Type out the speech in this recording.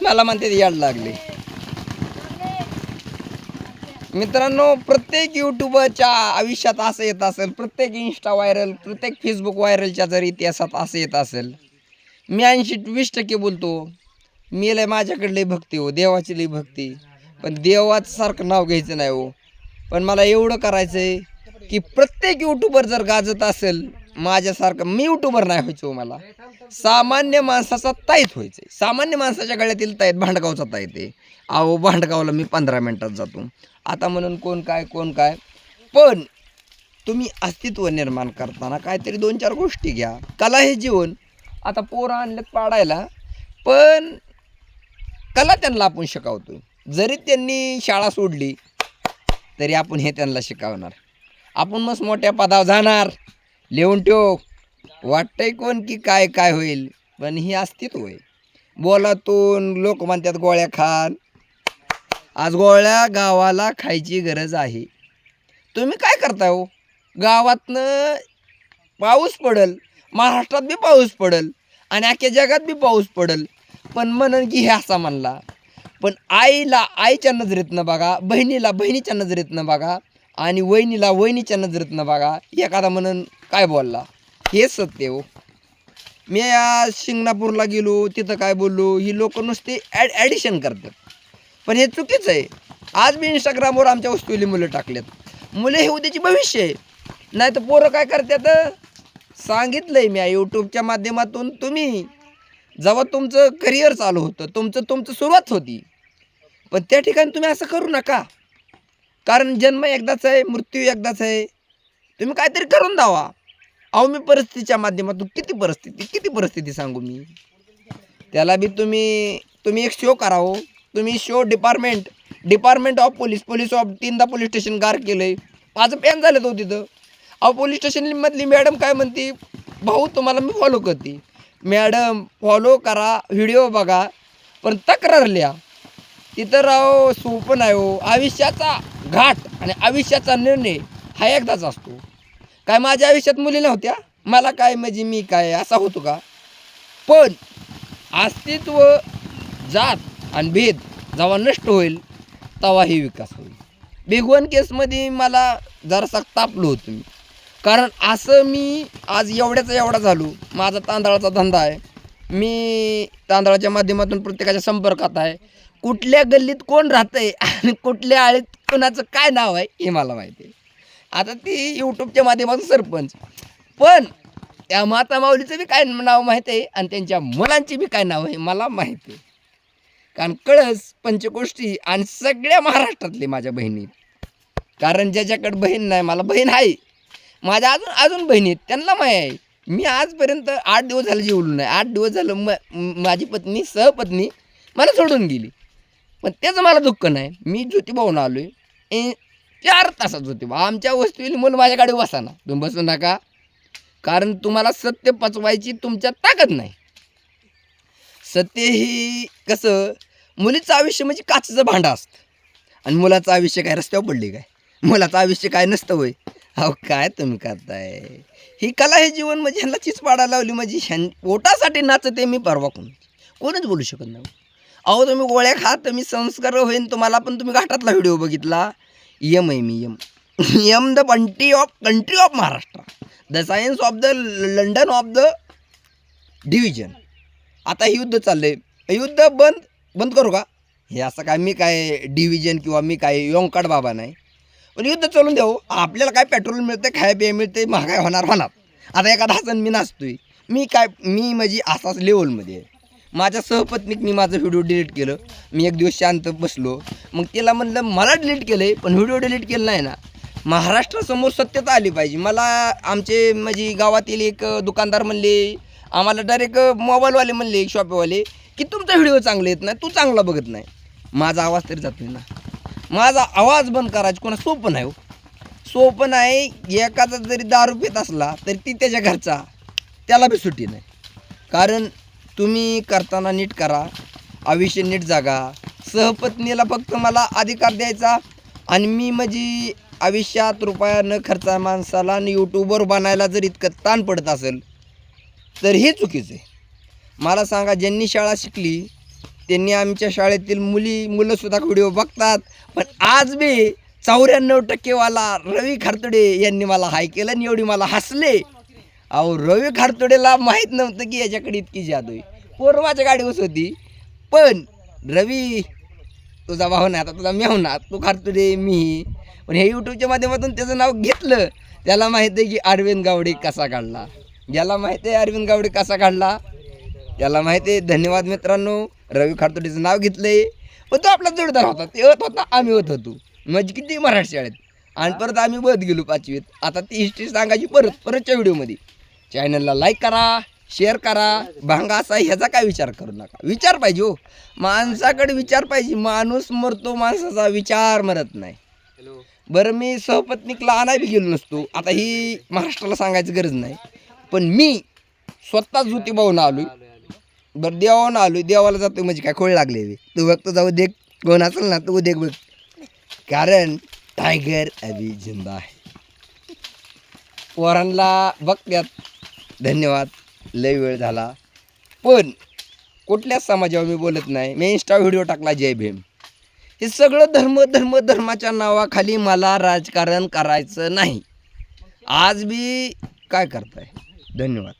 मला म्हणते याड लागले. मित्रांनो, प्रत्येक यूट्यूबरच्या आयुष्यात असं येत असेल, प्रत्येक इंस्टा व्हायरल, प्रत्येक फेसबुक व्हायरलच्या जर इतिहासात असं येत असेल. मी 80-20% बोलतो, मी लय माझ्याकडे लय भक्ती हो, देवाची लय भक्ती, पण देवाचं सारखं नाव घ्यायचं नाही हो. पण मला एवढं करायचं आहे की प्रत्येक यूट्यूबर जर गाजत असेल माझ्यासारखं, मी यूट्यूबर नाही व्हायचो. मला सामान्य माणसाचा ताईत व्हायचं आहे. सामान्य माणसाच्या गळ्यातील ताईत भांडगावचा ताईत आहे. अहो, भांडगावला मी 15 मिनटात जातो. आता म्हणून कोण काय, पण तुम्ही अस्तित्व निर्माण करताना काहीतरी 2-4 गोष्टी घ्या. कला हे जीवन. आता पोरं आणलेत पाडायला, पण कला त्यांना आपण शिकवतो. जरी त्यांनी शाळा सोडली तरी आपण हे त्यांना शिकवणार. आपण मस्त मोठ्या पदावर जाणार, लिहून ठेव. वाटतंय कोण की काय होईल, पण ही अस्तित्व आहे. बोलातून लोक म्हणतात गोळ्या खान. आज गोळ्या गावाला खायची गरज आहे. तुम्ही काय करता हो? गावातनं पाऊस पडल, महाराष्ट्रात बी पाऊस पडल आणि अख्ख्या जगात बी पाऊस पडल, पण म्हणन की हे असा म्हणला. पण आईला आईच्या नजरेतनं बघा, बहिणीला बहिणीच्या नजरेतनं बघा आणि वहिनीला वहिनीच्या नजरेतनं बघा. एखादा म्हणून काय बोलला, हेच सत्य हो. मी आज शिंगणापूरला गेलो, तिथं काय बोललो, ही लोक नुसते ॲडिशन करतात, पण हे चुकीचं आहे. आज मी इंस्टाग्रामवर आमच्या वस्तूली मुलं टाकल्यात. मुलं हे उद्याची भविष्य आहे. नाही तर पोरं काय करतात, सांगितलं आहे मी यूट्यूबच्या माध्यमातून. तुम्ही जेव्हा तुमचं करिअर चालू होतं, तुमचं सुरुवात होती, पण त्या ठिकाणी तुम्ही असं करू नका. कारण जन्म एकदाच आहे, मृत्यू एकदाच आहे. तुम्ही काहीतरी करून दावा. अहो, मी परिस्थितीच्या माध्यमातून किती परिस्थिती सांगू मी. त्याला बी तुम्ही एक शो करा हो. तुम्ही show department of police of 3दा पोलीस स्टेशन गार केलं आहे. माझं पॅन झालं तो तिथं. अहो, पोलीस स्टेशनमधली मॅडम काय म्हणते, भाऊ तुम्हाला मी फॉलो करते. मॅडम फॉलो करा, व्हिडिओ बघा, पण तक्रार लिहा. तिथं राहो सोपं नाही हो. आयुष्याचा घाट आणि आयुष्याचा निर्णय हा एकदाच असतो. काय माझ्या आयुष्यात मुली नव्हत्या, मला काय म्हणजे मी काय असा होतो का? पण अस्तित्व, जात आणि भेद जेव्हा नष्ट होईल तेव्हाही विकास होईल. भिगवण केसमध्ये मला जरासा तापलो होतो मी. कारण असं मी आज एवढ्याचा एवढा झालो. माझा तांदळाचा धंदा आहे. मी तांदळाच्या माध्यमातून प्रत्येकाच्या संपर्कात आहे. कुठल्या गल्लीत कोण राहतं आहे आणि कुठल्या आळीत कोणाचं काय नाव आहे हे मला माहिती आहे. आता ती यूट्यूबच्या माध्यमातून सरपंच, पण त्या माता माऊलीचं बी काय नाव माहीत आहे आणि त्यांच्या मुलांची बी काय नाव आहे मला माहिती आहे. कारण कळस, पंचकोष्टी आणि सगळ्या महाराष्ट्रातले माझ्या बहिणी. कारण ज्याच्याकडे बहीण नाही, मला बहीण आहे. माझ्या अजून बहिणी आहेत, त्यांना माहीत आहे. मी आजपर्यंत 8 दिवस झालं जेवलो नाही. 8 दिवस झालं माझी पत्नी सहपत्नी मला सोडून गेली, पण त्याचं मला दुःख नाही. मी ज्योतिबाहून आलो आहे. 4 तासात ज्योतिबा. आमच्या वस्तूला मुलं माझ्या गाडी बसाना. तुम्ही बसू नका, कारण तुम्हाला सत्य पचवायची तुमच्यात ताकद नाही. सत्य ही कसं, मुलीचं आयुष्य म्हणजे काचेचं भांडं असतं आणि मुलाचं आयुष्य काय रस्त्यावर पडली काय? मुलाचं आयुष्य काय नसतं होय. अहो, काय तुम्ही करताय? ही कला हे जीवन म्हणजे ह्यांना चीच पाडायला लावली. म्हणजे पोटासाठी नाचते मी, परवा कोणच बोलू शकत नाही. अहो, तुम्ही गोळ्या खा, तुम्ही संस्कार होईन तुम्हाला. पण तुम्ही घाटातला व्हिडिओ बघितला, यम आहे मी, यम the country of Maharashtra, the science of the London of the division. आता हे युद्ध चाललंय, युद्ध बंद करू का? हे असं काय, मी काय डिव्हिजन किंवा मी काय योंकाड बाबा नाही. पण युद्ध चालून देऊ. आपल्याला काय पेट्रोल मिळते, खाय पिया मिळते, महागाई होणार. आता एखादा हसन मी नाचतोय, मी म्हणजे असाच लेवलमध्ये आहे. माझ्या सहपत्नीकनी माझं व्हिडिओ डिलीट केलं. मी एक दिवस शांत बसलो. मग तिला म्हणलं मला डिलीट केलं आहे, पण व्हिडिओ डिलीट केलं नाही ना. महाराष्ट्रासमोर सत्यता आली पाहिजे. मला आमचे म्हणजे गावातील एक दुकानदार म्हणले, आम्हाला डायरेक्ट मोबाईलवाले म्हणले, शॉपवाले, की तुमचा व्हिडिओ चांगले येत नाही, तू चांगला बघत नाही. माझा आवाज तरी जात नाही ना. माझा आवाज बंद करायचं कोणा सोपं नाही हो. सोपं नाही. एखादा जरी दारू पित असला तरी ती त्याच्या घरचा, त्याला बी सुट्टी नाही. कारण तुम्ही करताना नीट करा, आयुष्य नीट जागा. सहपत्नीला फक्त मला अधिकार द्यायचा आणि मी म्हणजे आयुष्यात रुपया न खर्चा माणसाला आणि यूट्यूबवर बनायला जर इतकं ताण पडत असेल तर हे चुकीचं आहे. मला सांगा, ज्यांनी शाळा शिकली त्यांनी आमच्या शाळेतील मुलंसुद्धा व्हिडिओ बघतात. पण आज बी 94% रवी खारतोडे यांनी मला हाय केलं आणि एवढी मला हसले. अहो रवी खारतोडेला माहीत नव्हतं की याच्याकडे इतकी जादू आहे. पोरं माझ्या गाडीवर होती. पण रवी तुझा भाऊ ना, आता तुझा मेव ना, तू खारतोडे मी. पण हे यूट्यूबच्या माध्यमातून त्याचं नाव घेतलं. त्याला माहिती आहे की अरविंद गावडे कसा काढला. ज्याला माहिती आहे अरविंद गावडे कसा काढला त्याला माहिती आहे. धन्यवाद मित्रांनो. रवी खारतोडेचं नाव घेतलंय. पण तो आपला जोडदार होता. ते होता आम्ही होतो. म्हणजे किती मराठी शाळेत. आणि परत आम्ही बघत गेलो 5वीत. आता ती हिस्ट्री सांगायची परतच्या व्हिडिओमध्ये. चॅनलला लाईक करा, शेअर करा. भांगा असा ह्याचा काय विचार करू नका. विचार पाहिजे हो, माणसाकडे विचार पाहिजे. माणूस मरतो, माणसाचा विचार मरत नाही. बरं मी सहपत्नीकला आणाय बी गेलो नसतो. आता ही महाराष्ट्राला सांगायची गरज नाही. पण मी स्वतः ज्योतिबाहून आलो. बरं देवाहून आलो. देवाला जातो म्हणजे काय खोळ लागले. तू बघतो जाऊ देख कोण असेल ना तू देख बघ. कारण टायगर अभी जिंदा आहे. पोरांना बघत्यात. धन्यवाद. लय वेळ झाला. पण कुठल्याच समाजावर मी बोलत नाही. मी इंस्टा व्हिडिओ टाकला जय भीम. हे सगळं धर्माच्या नावाखाली मला राजकारण करायचं नाही. आज बी काय करताय. धन्यवाद.